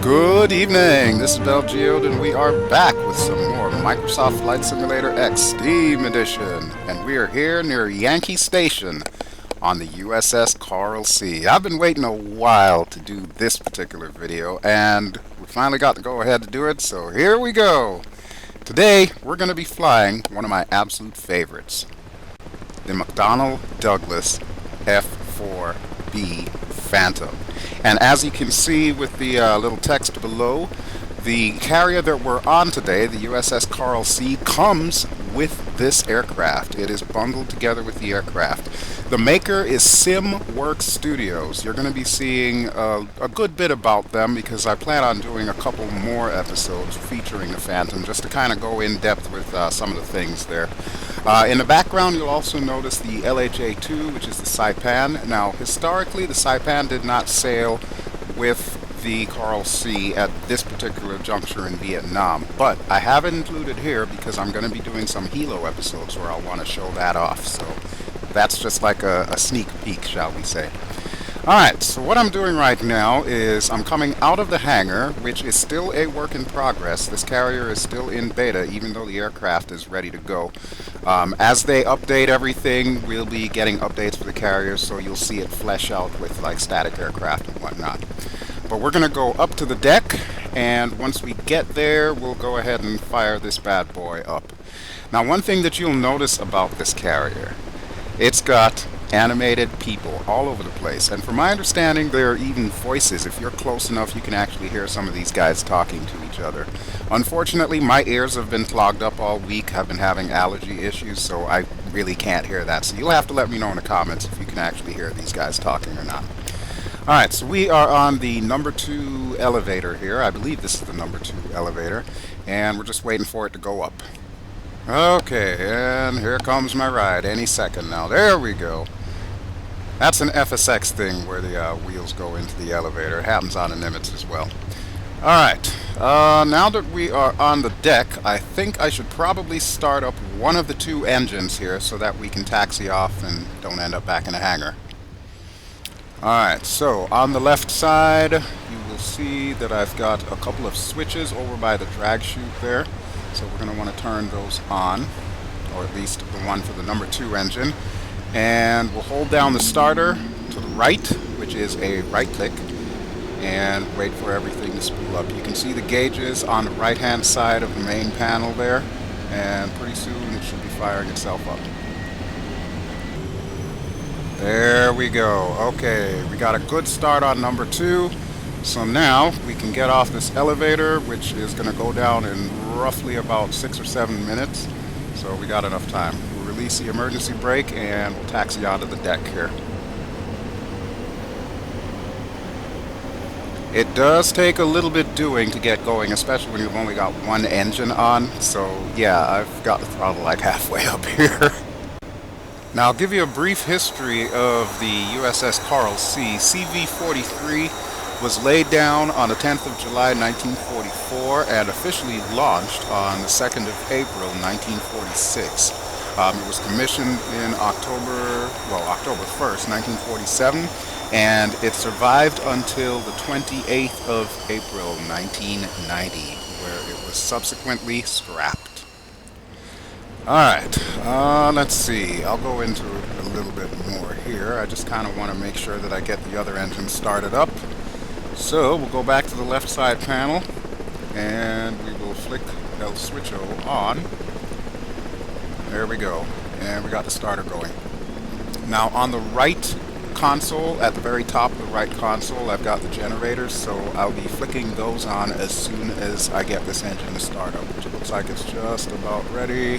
Good evening, this is BelGeode and we are back with some more Microsoft Flight Simulator Xtreme Edition. And we are here near Yankee Station on the USS Coral Sea. I've been waiting a while to do this particular video and we finally got to go ahead to do it, so here we go. Today we're going to be flying one of my absolute favorites, the McDonnell Douglas F-4B Phantom. And as you can see with the little text below, the carrier that we're on today, the USS Coral Sea, comes with this aircraft. It is bundled together with the aircraft. The maker is SimWorks Studios. You're going to be seeing a good bit about them because I plan on doing a couple more episodes featuring the Phantom just to kind of go in depth with some of the things there. In the background, you'll also notice the LHA-2, which is the Saipan. Now, historically, the Saipan did not sail with the Coral Sea at this particular juncture in Vietnam, but I have it included here because I'm going to be doing some Hilo episodes where I'll want to show that off. So that's just like a sneak peek, shall we say. Alright, so what I'm doing right now is I'm coming out of the hangar, which is still a work in progress. This carrier is still in beta, even though the aircraft is ready to go. As they update everything, we'll be getting updates for the carrier, so you'll see it flesh out with like static aircraft and whatnot. But we're going to go up to the deck, and once we get there, we'll go ahead and fire this bad boy up. Now, one thing that you'll notice about this carrier, it's got animated people all over the place, and from my understanding there are even voices. If you're close enough, you can actually hear some of these guys talking to each other. Unfortunately, my ears have been clogged up all week. I've been having allergy issues, so I really can't hear that, so you'll have to let me know in the comments if you can actually hear these guys talking or not. Alright, so we are on the number 2 elevator here. I believe this is the number 2 elevator, and we're just waiting for it to go up. Okay, and here comes my ride any second now. There we go. That's an FSX thing where the wheels go into the elevator. It happens on the Nimitz as well. Alright, now that we are on the deck, I think I should probably start up one of the 2 engines here so that we can taxi off and don't end up back in the hangar. Alright, so on the left side, you will see that I've got a couple of switches over by the drag chute there. So we're going to want to turn those on, or at least the one for the number 2 engine. And we'll hold down the starter to the right, which is a right click, and wait for everything to spool up. You can see the gauges on the right hand side of the main panel there, and pretty soon it should be firing itself up. There we go. Okay, we got a good start on number 2. So now we can get off this elevator, which is going to go down in roughly about 6 or 7 minutes. So we got enough time. We'll release the emergency brake and we'll taxi onto the deck here. It does take a little bit doing to get going, especially when you've only got one engine on. So yeah, I've got the throttle like halfway up here. Now I'll give you a brief history of the USS Coral Sea. CV-43 was laid down on the 10th of July 1944 and officially launched on the 2nd of April 1946. It was commissioned in October 1st, 1947, and it survived until the 28th of April 1990, where it was subsequently scrapped. Alright, let's see. I'll go into it a little bit more here. I just kind of want to make sure that I get the other engine started up. So we'll go back to the left side panel and we will flick El Switcho on. There we go. And we got the starter going. Now on the right console, at the very top of the right console, I've got the generators, so I'll be flicking those on as soon as I get this engine to start up, which it looks like it's just about ready.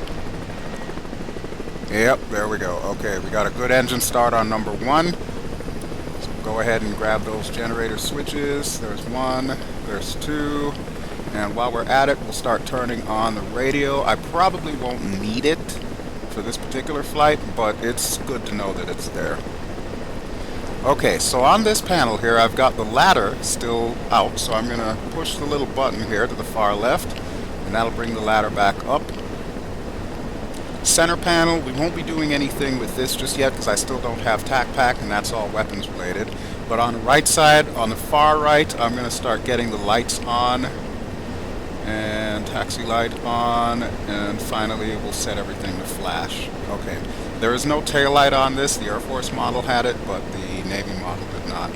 Yep, there we go. Okay, we got a good engine start on number 1. Go ahead and grab those generator switches. There's 1, there's 2, and while we're at it, we'll start turning on the radio. I probably won't need it for this particular flight, but it's good to know that it's there. Okay, so on this panel here, I've got the ladder still out, so I'm going to push the little button here to the far left, and that'll bring the ladder back up. Center panel, we won't be doing anything with this just yet because I still don't have TAC pack, and that's all weapons related. But on the right side, on the far right, I'm going to start getting the lights on, and taxi light on, and finally we'll set everything to flash. Okay, there is no tail light on this. The Air Force model had it, but the Navy model did not.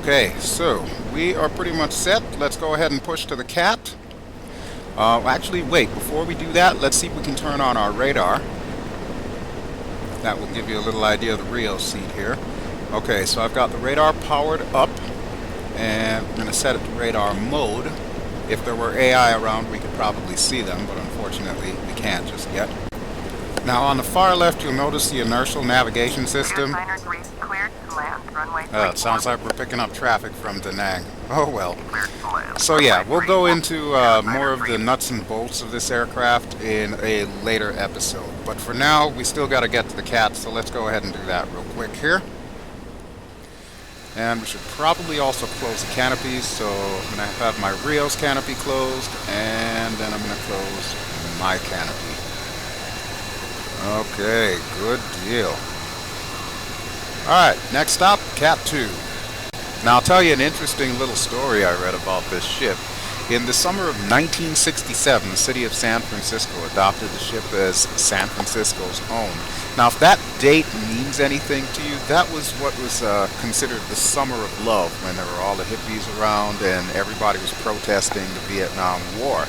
Okay, so we are pretty much set. Let's go ahead and push to the cat. Actually, wait, before we do that, let's see if we can turn on our radar. That will give you a little idea of the Rio seat here. Okay, so I've got the radar powered up, and we're going to set it to radar mode. If there were AI around, we could probably see them, but unfortunately, we can't just yet. Now, on the far left, you'll notice the inertial navigation system. It sounds like we're picking up traffic from Da Nang. Oh well. So yeah, we'll go into more of the nuts and bolts of this aircraft in a later episode. But for now, we still got to get to the cat, so let's go ahead and do that real quick here. And we should probably also close the canopies, so I'm going to have my Rio's canopy closed, and then I'm going to close my canopy. Okay, good deal. Alright, next stop, Cat 2. Now I'll tell you an interesting little story I read about this ship. In the summer of 1967, the city of San Francisco adopted the ship as San Francisco's own. Now if that date means anything to you, that was what was considered the summer of love, when there were all the hippies around and everybody was protesting the Vietnam War.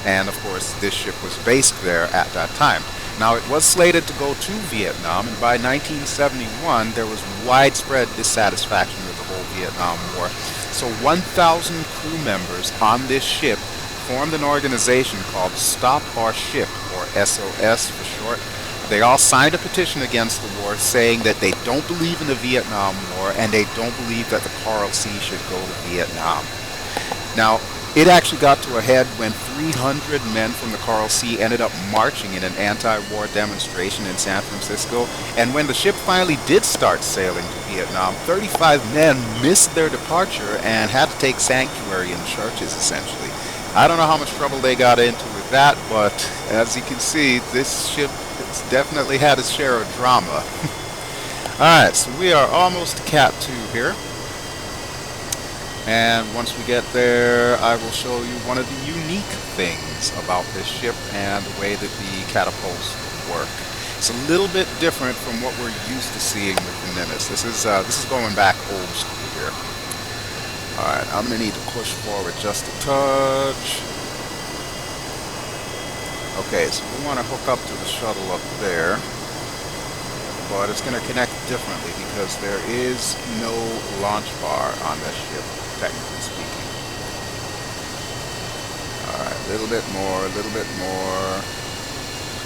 And of course this ship was based there at that time. Now, it was slated to go to Vietnam, and by 1971, there was widespread dissatisfaction with the whole Vietnam War. So 1,000 crew members on this ship formed an organization called Stop Our Ship, or SOS for short. They all signed a petition against the war saying that they don't believe in the Vietnam War, and they don't believe that the Coral Sea should go to Vietnam. Now, it actually got to a head when 300 men from the Coral Sea ended up marching in an anti-war demonstration in San Francisco. And when the ship finally did start sailing to Vietnam, 35 men missed their departure and had to take sanctuary in churches, essentially. I don't know how much trouble they got into with that, but as you can see, this ship has definitely had its share of drama. Alright, so we are almost to Cat 2 here. And once we get there, I will show you one of the unique things about this ship and the way that the catapults work. It's a little bit different from what we're used to seeing with the Nimitz. This is going back old school here. Alright, I'm going to need to push forward just a touch. Okay, so we want to hook up to the shuttle up there. But it's going to connect differently because there is no launch bar on this ship, technically speaking. Alright, a little bit more, a little bit more.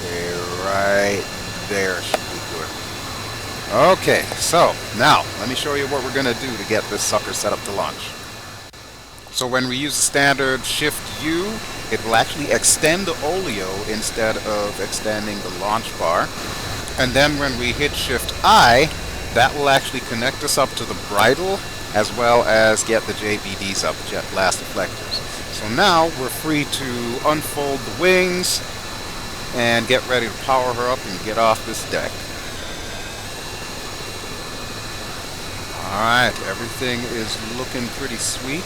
Okay, right there should be good. Okay, so now let me show you what we're going to do to get this sucker set up to launch. So when we use the standard Shift U, it will actually extend the oleo instead of extending the launch bar. And then when we hit Shift I, that will actually connect us up to the bridle as well as get the JBDs up, jet blast deflectors. So now we're free to unfold the wings and get ready to power her up and get off this deck. Alright, everything is looking pretty sweet.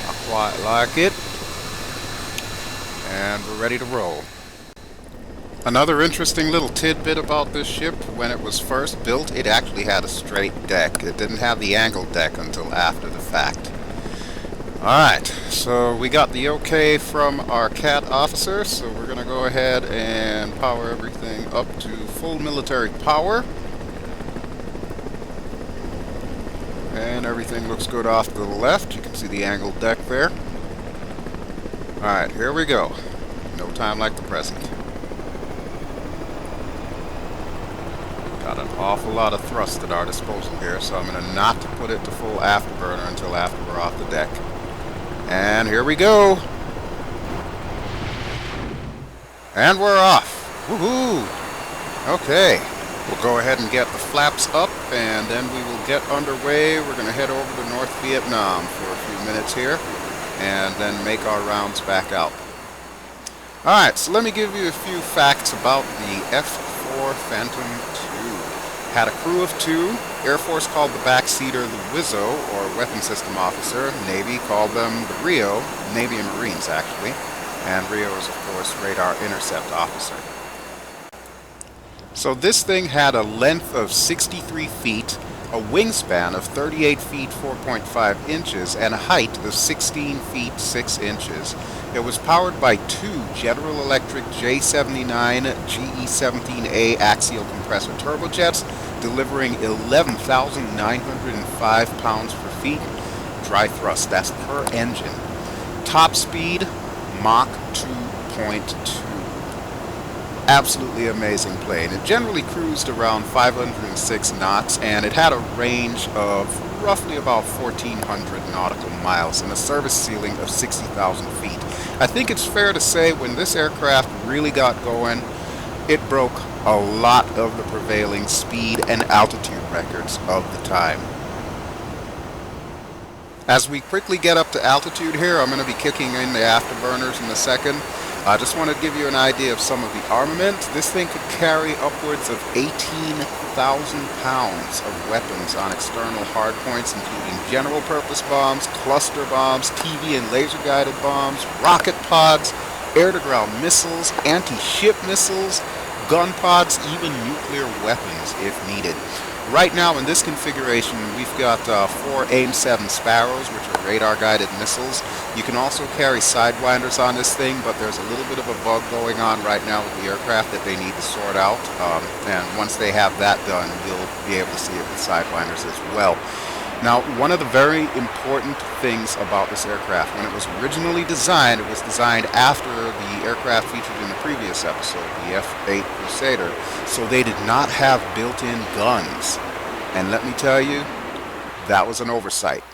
I quite like it. And we're ready to roll. Another interesting little tidbit about this ship, when it was first built, it actually had a straight deck. It didn't have the angled deck until after the fact. Alright, so we got the okay from our CAT officer, so we're going to go ahead and power everything up to full military power. And everything looks good off to the left. You can see the angled deck there. Alright, here we go. No time like the present. Got an awful lot of thrust at our disposal here, so I'm going to not put it to full afterburner until after we're off the deck. And here we go! And we're off! Woohoo! Okay, we'll go ahead and get the flaps up, and then we will get underway. We're going to head over to North Vietnam for a few minutes here, and then make our rounds back out. Alright, so let me give you a few facts about the F-4 Phantom II. Had a crew of 2. Air Force called the backseater the Wizzo, or Weapon System Officer. Navy called them the Rio, Navy and Marines actually. And Rio is, of course, Radar Intercept Officer. So this thing had a length of 63 feet, a wingspan of 38 feet 4.5 inches, and a height of 16 feet 6 inches. It was powered by 2 General Electric J79 GE17A axial compressor turbojets, delivering 11,905 pounds per feet. Dry thrust, that's per engine. Top speed, Mach 2.2. Absolutely amazing plane. It generally cruised around 506 knots, and it had a range of roughly about 1,400 nautical miles and a service ceiling of 60,000 feet. I think it's fair to say when this aircraft really got going, it broke a lot of the prevailing speed and altitude records of the time. As we quickly get up to altitude here, I'm going to be kicking in the afterburners in a second. I just want to give you an idea of some of the armament. This thing could carry upwards of 18,000 pounds of weapons on external hardpoints, including general purpose bombs, cluster bombs, TV and laser guided bombs, rocket pods, air-to-ground missiles, anti-ship missiles, gun pods, even nuclear weapons if needed. Right now in this configuration we've got 4 AIM-7 Sparrows, which are radar-guided missiles. You can also carry sidewinders on this thing, but there's a little bit of a bug going on right now with the aircraft that they need to sort out. And once they have that done, you'll be able to see it with sidewinders as well. Now, one of the very important things about this aircraft, when it was originally designed, it was designed after the aircraft featured in the previous episode, the F-8 Crusader, so they did not have built-in guns. And let me tell you, that was an oversight.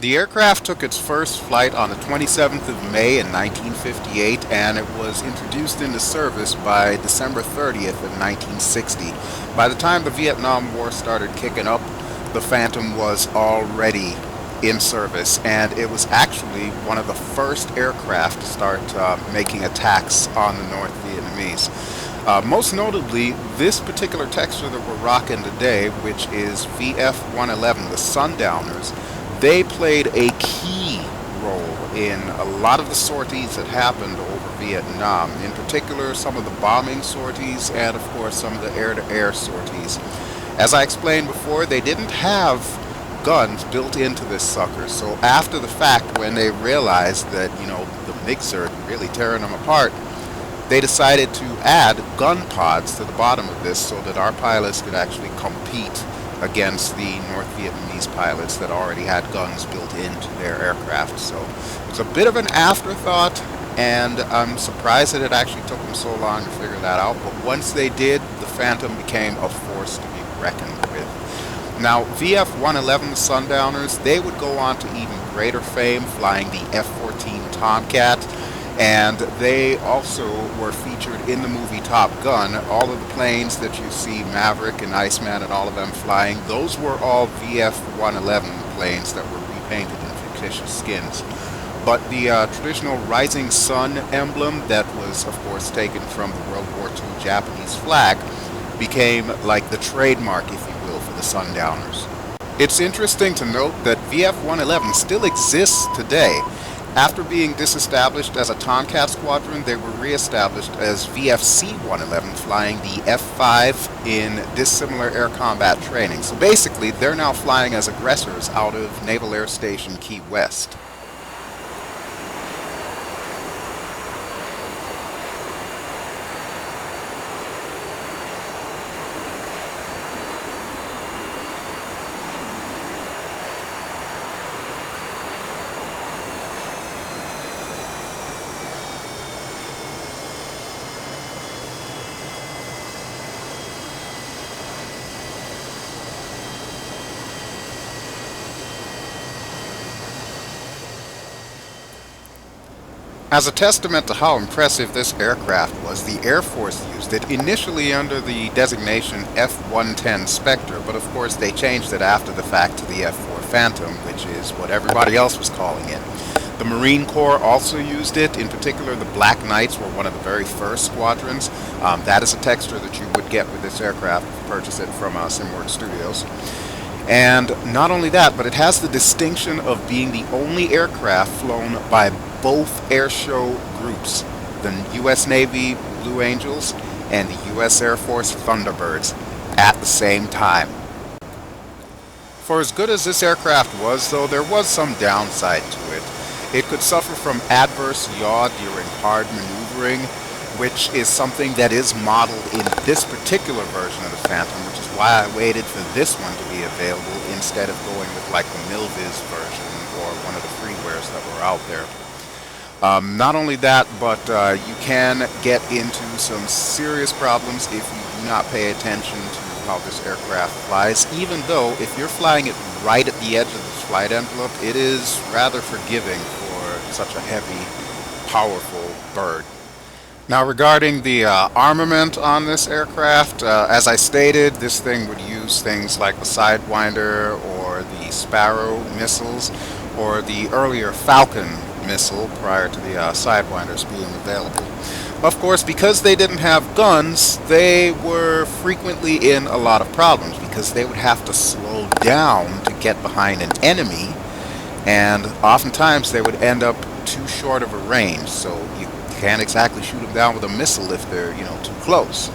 The aircraft took its first flight on the 27th of May in 1958, and it was introduced into service by December 30th of 1960. By the time the Vietnam War started kicking up, the Phantom was already in service, and it was actually one of the first aircraft to start making attacks on the North Vietnamese. Most notably, this particular texture that we're rocking today, which is VF-111, the Sundowners, they played a key role in a lot of the sorties that happened over Vietnam, in particular some of the bombing sorties and of course some of the air-to-air sorties. As I explained before, they didn't have guns built into this sucker, so after the fact, when they realized that, you know, the MiGs are really tearing them apart, they decided to add gun pods to the bottom of this so that our pilots could actually compete against the North Vietnamese pilots that already had guns built into their aircraft. So it's a bit of an afterthought, and I'm surprised that it actually took them so long to figure that out, but once they did, the Phantom became a force to be reckoned with. Now, VF-111, the Sundowners, they would go on to even greater fame flying the F-14 Tomcat, and they also were featured in the movie Top Gun. All of the planes that you see, Maverick and Iceman and all of them flying, those were all VF-111 planes that were repainted in fictitious skins. But the traditional rising sun emblem that was, of course, taken from the World War II Japanese flag became like the trademark, if you will, for the Sundowners. It's interesting to note that VF-111 still exists today. After being disestablished as a Tomcat squadron, they were re-established as VFC-111, flying the F-5 in dissimilar air combat training. So basically, they're now flying as aggressors out of Naval Air Station Key West. As a testament to how impressive this aircraft was, the Air Force used it initially under the designation F-110 Spectre, but of course they changed it after the fact to the F-4 Phantom, which is what everybody else was calling it. The Marine Corps also used it. In particular, the Black Knights were one of the very first squadrons. That is a texture that you would get with this aircraft if you purchase it from SimWorks Studios. And not only that, but it has the distinction of being the only aircraft flown by both airshow groups, the U.S. Navy Blue Angels and the U.S. Air Force Thunderbirds, at the same time. For as good as this aircraft was, though, there was some downside to it. It could suffer from adverse yaw during hard maneuvering, which is something that is modeled in this particular version of the Phantom, which is why I waited for this one to be available instead of going with like the Milviz version or one of the freewares that were out there. Not only that, but you can get into some serious problems if you do not pay attention to how this aircraft flies, even though if you're flying it right at the edge of the flight envelope, it is rather forgiving for such a heavy, powerful bird. Now regarding the armament on this aircraft, as I stated, this thing would use things like the Sidewinder or the Sparrow missiles or the earlier Falcon missile prior to the Sidewinders being available. Of course, because they didn't have guns, they were frequently in a lot of problems because they would have to slow down to get behind an enemy, and oftentimes they would end up too short of a range, so you can't exactly shoot them down with a missile if they're, too close.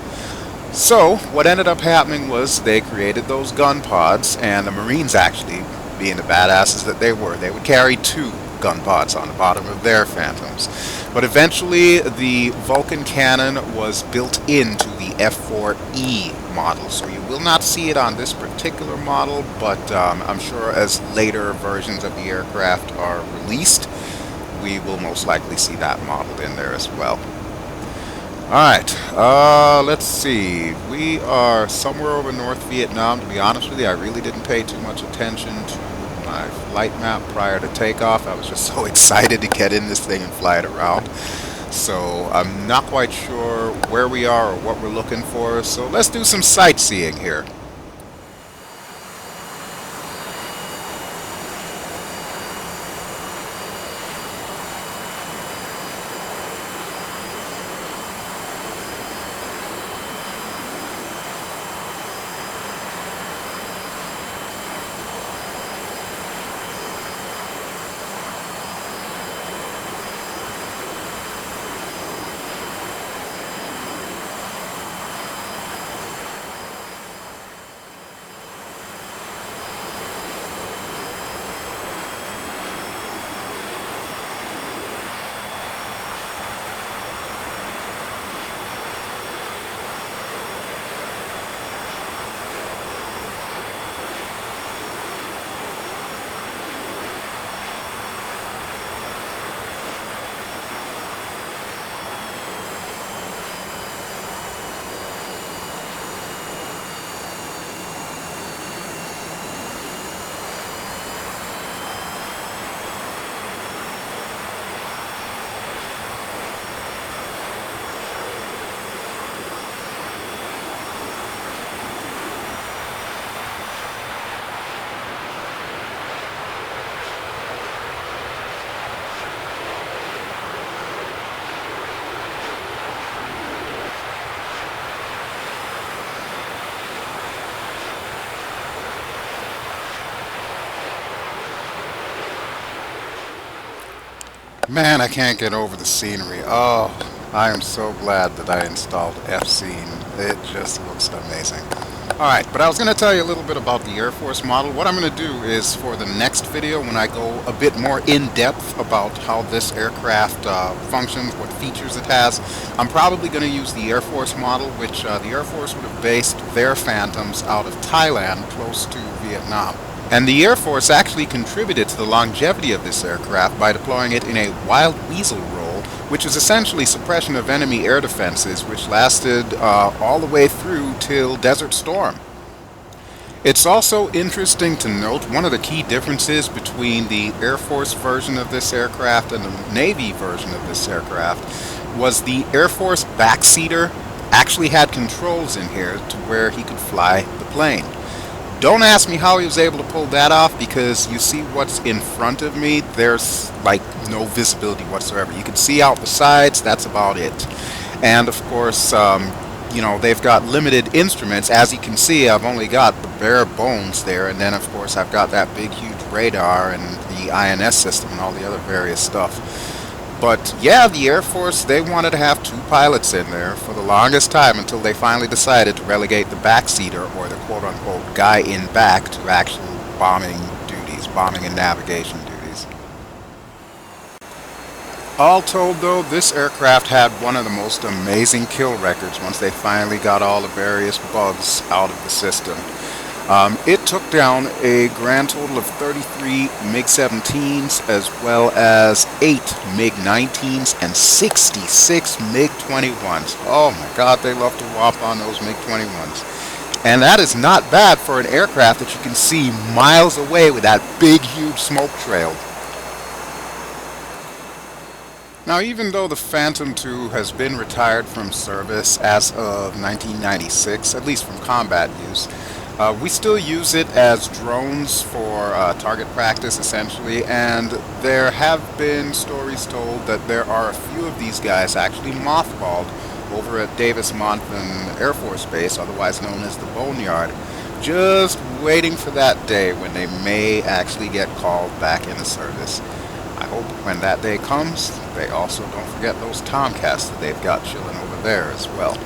So what ended up happening was they created those gun pods, and the Marines, actually being the badasses that they would carry 2 gun pods on the bottom of their Phantoms. But eventually the Vulcan cannon was built into the F-4E model, so you will not see it on this particular model, but I'm sure as later versions of the aircraft are released, we will most likely see that modeled in there as well. Alright, let's see. We are somewhere over North Vietnam. To be honest with you, I really didn't pay too much attention to my flight map prior to takeoff. I was just so excited to get in this thing and fly it around. So I'm not quite sure where we are or what we're looking for. So let's do some sightseeing here. Man, I can't get over the scenery. Oh, I am so glad that I installed F-Scene. It just looks amazing. Alright, but I was going to tell you a little bit about the Air Force model. What I'm going to do is, for the next video, when I go a bit more in-depth about how this aircraft functions, what features it has, I'm probably going to use the Air Force model, which the Air Force would have based their Phantoms out of Thailand, close to Vietnam. And the Air Force actually contributed to the longevity of this aircraft by deploying it in a wild weasel role, which is essentially suppression of enemy air defenses, which lasted all the way through till Desert Storm. It's also interesting to note one of the key differences between the Air Force version of this aircraft and the Navy version of this aircraft was the Air Force backseater actually had controls in here to where he could fly the plane. Don't ask me how he was able to pull that off, because you see what's in front of me, there's like no visibility whatsoever. You can see out the sides, that's about it. And of course, you know, they've got limited instruments. As you can see, I've only got the bare bones there, and then of course I've got that big huge radar and the INS system and all the other various stuff. But yeah, the Air Force, they wanted to have two pilots in there for the longest time until they finally decided to relegate the backseater, or the quote-unquote guy in back, to actual bombing duties, bombing and navigation duties. All told though, this aircraft had one of the most amazing kill records once they finally got all the various bugs out of the system. It took down a grand total of 33 MiG-17s, as well as 8 MiG-19s and 66 MiG-21s. Oh my God, they love to whop on those MiG-21s. And that is not bad for an aircraft that you can see miles away with that big, huge smoke trail. Now, even though the Phantom II has been retired from service as of 1996, at least from combat use, we still use it as drones for target practice, essentially, and there have been stories told that there are a few of these guys actually mothballed over at Davis-Monthan Air Force Base, otherwise known as the Boneyard, just waiting for that day when they may actually get called back into service. I hope when that day comes, they also don't forget those Tomcats that they've got chilling over there as well.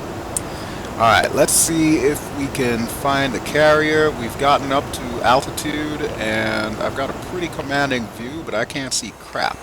Alright, let's see if we can find the carrier. We've gotten up to altitude, and I've got a pretty commanding view, but I can't see crap.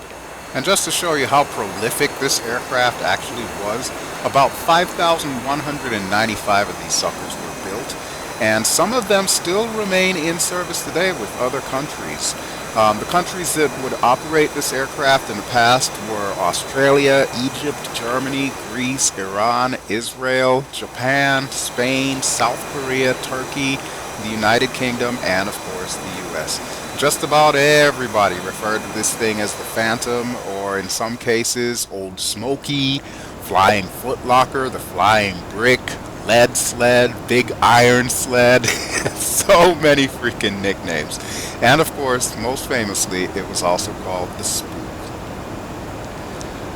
And just to show you how prolific this aircraft actually was, about 5,195 of these suckers were built, and some of them still remain in service today with other countries. The countries that would operate this aircraft in the past were Australia, Egypt, Germany, Greece, Iran, Israel, Japan, Spain, South Korea, Turkey, the United Kingdom, and of course the US. Just about everybody referred to this thing as the Phantom, or in some cases, Old Smoky, Flying Footlocker, the Flying Brick, Lead Sled, Big Iron Sled, so many freaking nicknames. And of course, most famously, it was also called the Spook.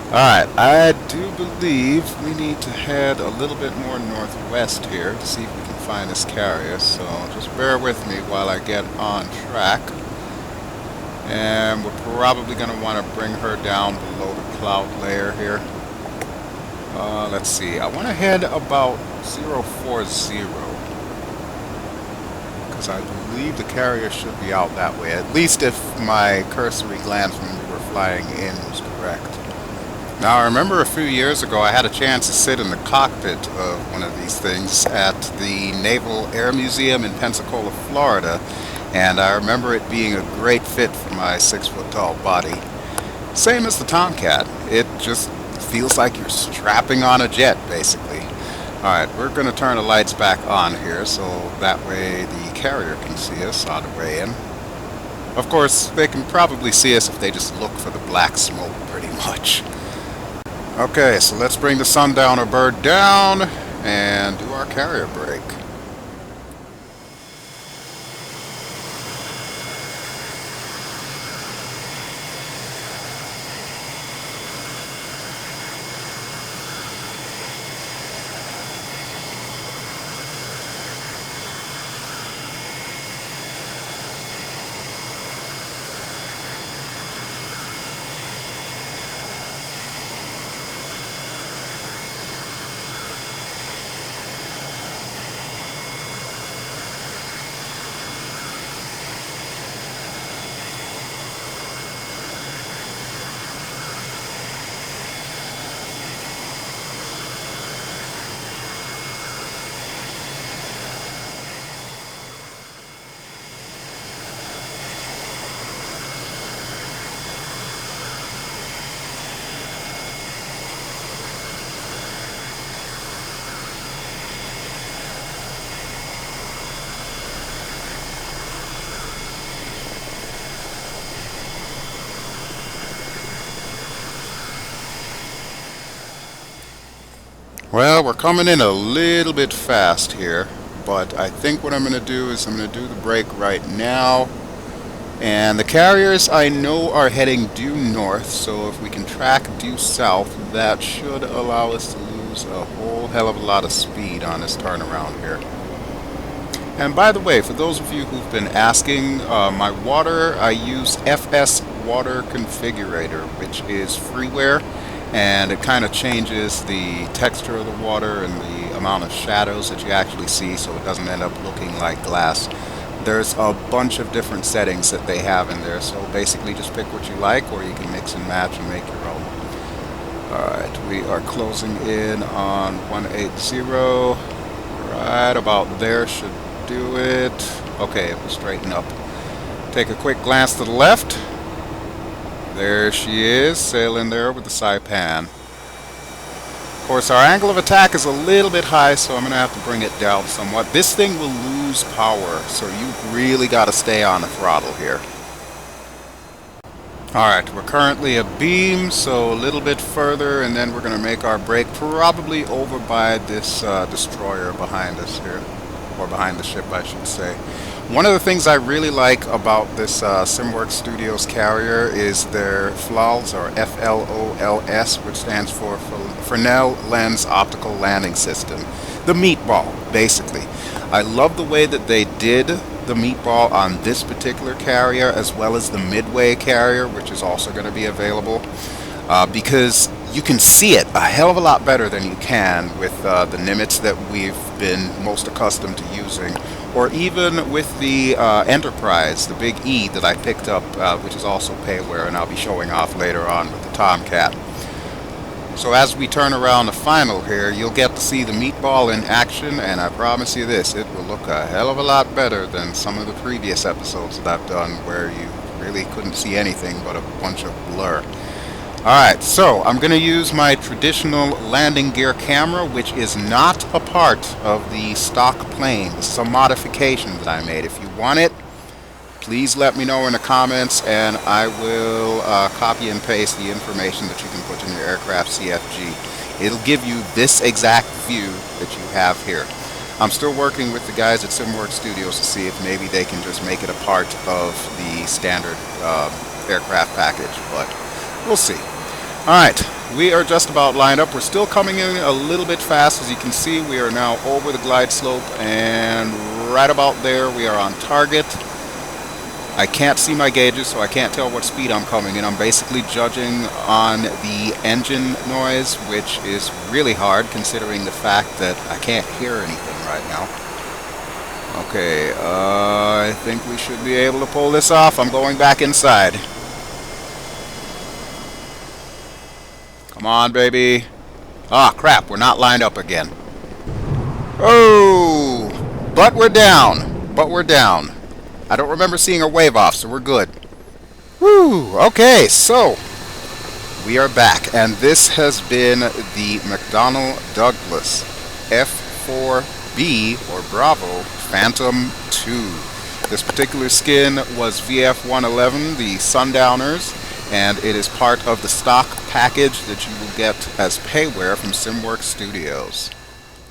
Alright, I do believe we need to head a little bit more northwest here to see if we can find this carrier, so just bear with me while I get on track. And we're probably going to want to bring her down below the cloud layer here. Let's see, I want to head about 040. Because I believe the carrier should be out that way, at least if my cursory glance when we were flying in was correct. Now, I remember a few years ago I had a chance to sit in the cockpit of one of these things at the Naval Air Museum in Pensacola, Florida, and I remember it being a great fit for my 6-foot-tall body. Same as the Tomcat, it just feels like you're strapping on a jet, basically. Alright, we're going to turn the lights back on here so that way the carrier can see us on the way in. Of course, they can probably see us if they just look for the black smoke, pretty much. Okay, so let's bring the Sundowner bird down and do our carrier break. Well, we're coming in a little bit fast here, but I think what I'm going to do is I'm going to do the brake right now. And the carriers I know are heading due north, so if we can track due south, that should allow us to lose a whole hell of a lot of speed on this turnaround here. And by the way, for those of you who've been asking, my water, I use FS Water Configurator, which is freeware, and it kind of changes the texture of the water and the amount of shadows that you actually see, so it doesn't end up looking like glass. There's a bunch of different settings that they have in there, so basically just pick what you like, or you can mix and match and make your own. Alright, we are closing in on 180. Right about there should do it. Okay, we'll straighten up. Take a quick glance to the left. There she is, sailing there with the saipan. Of course, our angle of attack is a little bit high, so I'm going to have to bring it down somewhat. This thing will lose power, so you really got to stay on the throttle here. Alright, we're currently abeam, so a little bit further, and then we're going to make our break probably over by this destroyer behind us here. Or behind the ship, I should say. One of the things I really like about this SimWorks Studios carrier is their FLOLS, or FLOLS, which stands for Fresnel Lens Optical Landing System. The meatball, basically. I love the way that they did the meatball on this particular carrier, as well as the Midway carrier, which is also going to be available, because you can see it a hell of a lot better than you can with the Nimitz that we've been most accustomed to using, or even with the Enterprise, the Big E that I picked up, which is also PAYWARE, and I'll be showing off later on with the Tomcat. So as we turn around the final here, you'll get to see the meatball in action, and I promise you this, it will look a hell of a lot better than some of the previous episodes that I've done where you really couldn't see anything but a bunch of blur. Alright, so I'm going to use my traditional landing gear camera, which is not a part of the stock plane. This is a modification that I made. If you want it, please let me know in the comments, and I will copy and paste the information that you can put in your aircraft CFG. It'll give you this exact view that you have here. I'm still working with the guys at SimWorks Studios to see if maybe they can just make it a part of the standard aircraft package, but we'll see. Alright, we are just about lined up. We're still coming in a little bit fast. As you can see, we are now over the glide slope, and right about there we are on target. I can't see my gauges, so I can't tell what speed I'm coming in. I'm basically judging on the engine noise, which is really hard considering the fact that I can't hear anything right now. Okay, I think we should be able to pull this off. I'm going back inside. Come on, baby. Ah, crap, we're not lined up again. Oh, but we're down. But we're down. I don't remember seeing a wave off, so we're good. Whew, okay, so we are back, and this has been the McDonnell Douglas F-4B, or Bravo, Phantom 2. This particular skin was VF-111, the Sundowners, and it is part of the stock package that you will get as PAYWARE from SimWorks Studios.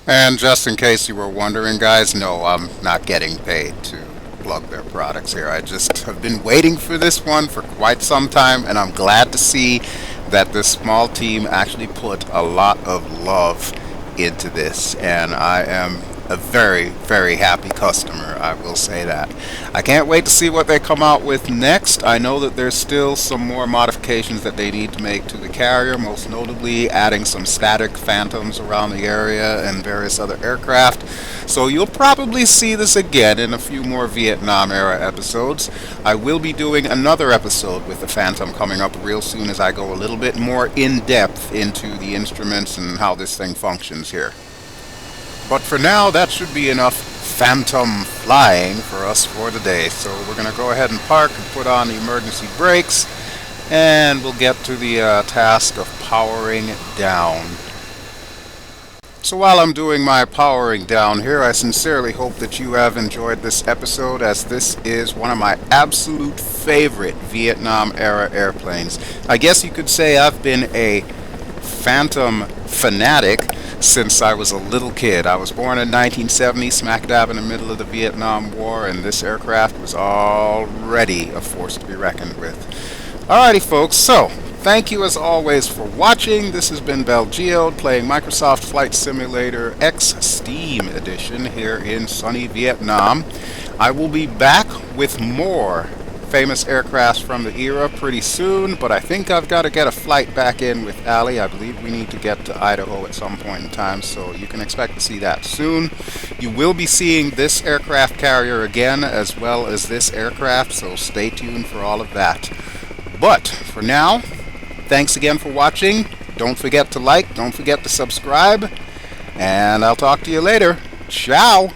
And just in case you were wondering, guys, no, I'm not getting paid to plug their products here. I just have been waiting for this one for quite some time, and I'm glad to see that this small team actually put a lot of love into this, and I am a very, very happy customer, I will say that. I can't wait to see what they come out with next. I know that there's still some more modifications that they need to make to the carrier, most notably adding some static phantoms around the area and various other aircraft. So you'll probably see this again in a few more Vietnam era episodes. I will be doing another episode with the Phantom coming up real soon as I go a little bit more in depth into the instruments and how this thing functions here. But for now, that should be enough phantom flying for us for the day. So we're going to go ahead and park and put on the emergency brakes, and we'll get to the task of powering down. So while I'm doing my powering down here, I sincerely hope that you have enjoyed this episode, as this is one of my absolute favorite Vietnam era airplanes. I guess you could say I've been a Phantom fanatic since I was a little kid. I was born in 1970, smack dab in the middle of the Vietnam War, and this aircraft was already a force to be reckoned with. Alrighty folks, so thank you as always for watching. This has been BelGeode playing Microsoft Flight Simulator Xtreme Edition here in sunny Vietnam. I will be back with more famous aircrafts from the era pretty soon, but I think I've got to get a flight back in with Ali. I believe we need to get to Idaho at some point in time, so you can expect to see that soon. You will be seeing this aircraft carrier again, as well as this aircraft, so stay tuned for all of that. But for now, thanks again for watching. Don't forget to like, don't forget to subscribe, and I'll talk to you later. Ciao!